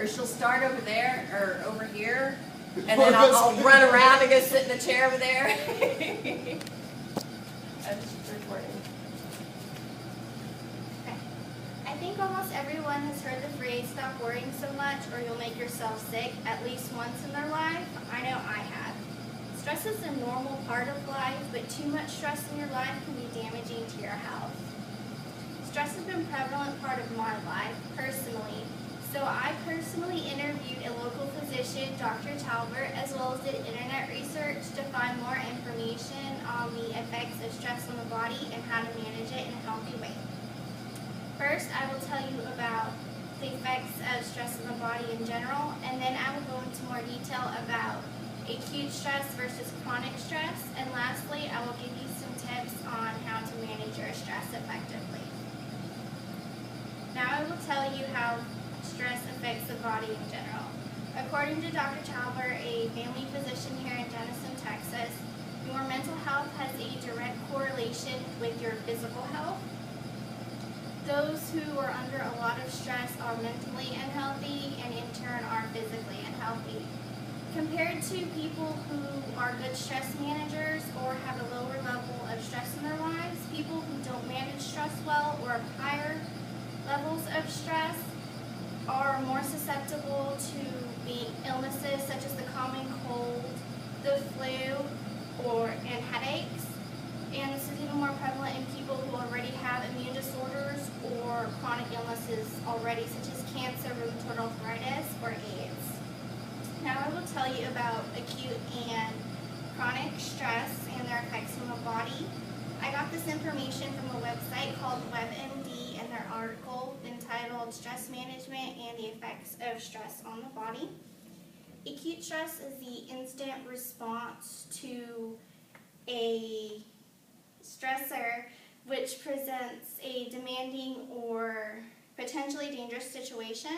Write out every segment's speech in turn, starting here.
Or she'll start over there, or over here, and then I'll run around and go sit in the chair over there. I'm just recording. Okay. I think almost everyone has heard the phrase, stop worrying so much or you'll make yourself sick, at least once in their life. I know I have. Stress is a normal part of life, but too much stress in your life can be damaging to your health. Stress has been a prevalent part of my life, personally. So I personally interviewed a local physician, Dr. Talbert, as well as did internet research to find more information on the effects of stress on the body and how to manage it in a healthy way. First, I will tell you about the effects of stress on the body in general, and then I will go into more detail about acute stress versus chronic stress, and lastly, I will give you some tips on how to manage your stress effectively. Now I will tell you how stress affects the body in general. According to Dr. Talbert, a family physician here in Denison, Texas, your mental health has a direct correlation with your physical health. Those who are under a lot of stress are mentally unhealthy and in turn are physically unhealthy. Compared to people who are good stress managers or have a lower level of stress in their lives, people who don't manage stress well or have higher levels of stress are more susceptible to illnesses such as the common cold, the flu, and headaches. And this is even more prevalent in people who already have immune disorders or chronic illnesses already, such as cancer, rheumatoid arthritis, or AIDS. Now I will tell you about acute and chronic stress and their effects on the body. I got this information from a website called WebMD and their article entitled Stress Management and the Effects of Stress on the Body. Acute stress is the instant response to a stressor which presents a demanding or potentially dangerous situation.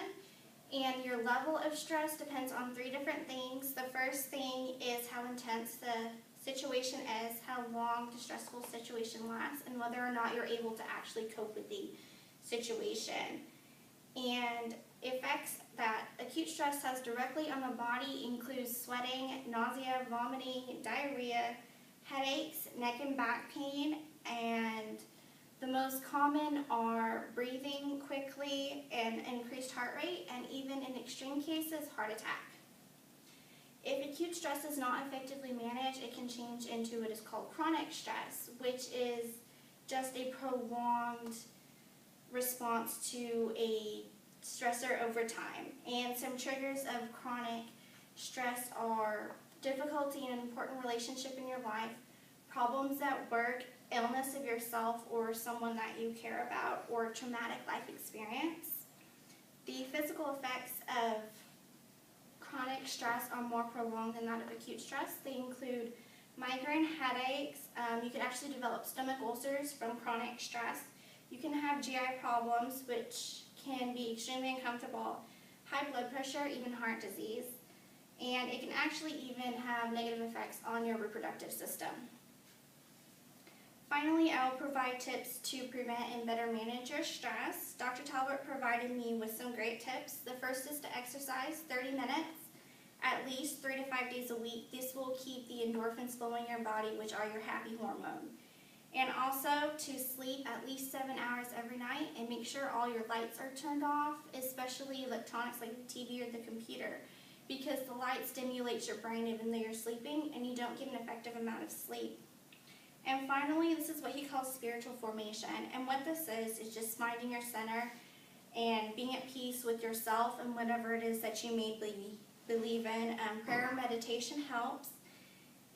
And your level of stress depends on three different things. The first thing is how intense the situation is, how long the stressful situation lasts, and whether or not you're able to actually cope with the situation. And effects that acute stress has directly on the body include sweating, nausea, vomiting, diarrhea, headaches, neck and back pain, and the most common are breathing quickly and increased heart rate, and even in extreme cases, heart attack. If acute stress is not effectively managed, it can change into what is called chronic stress, which is just a prolonged response to a stressor over time. And some triggers of chronic stress are difficulty in an important relationship in your life, problems at work, illness of yourself or someone that you care about, or traumatic life experience. The physical effects of chronic stress are more prolonged than that of acute stress. They include migraine headaches. You can actually develop stomach ulcers from chronic stress. You can have GI problems, which can be extremely uncomfortable, high blood pressure, even heart disease. And it can actually even have negative effects on your reproductive system. Finally, I will provide tips to prevent and better manage your stress. Dr. Talbert provided me with some great tips. The first is to exercise 30 minutes, at least 3 to 5 days a week. This will keep the endorphins flowing in your body, which are your happy hormone. And also to sleep at least 7 hours every night and make sure all your lights are turned off, especially electronics like the TV or the computer, because the light stimulates your brain even though you're sleeping and you don't get an effective amount of sleep. And finally, this is what he calls spiritual formation. And what this is just finding your center and being at peace with yourself and whatever it is that you may believe in. Prayer and meditation helps.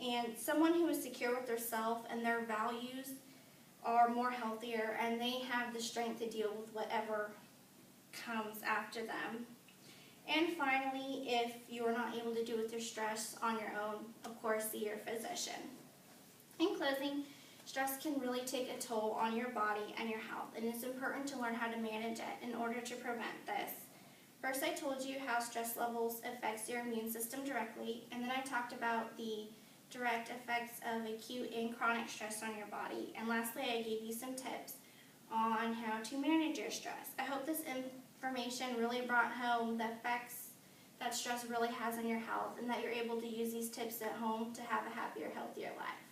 And someone who is secure with themselves and their values are more healthier, and they have the strength to deal with whatever comes after them. And finally, if you are not able to deal with your stress on your own, of course, see your physician. In closing, stress can really take a toll on your body and your health, and it's important to learn how to manage it in order to prevent this. First, I told you how stress levels affects your immune system directly, and then I talked about the direct effects of acute and chronic stress on your body. And lastly, I gave you some tips on how to manage your stress. I hope this information really brought home the effects that stress really has on your health, and that you're able to use these tips at home to have a happier, healthier life.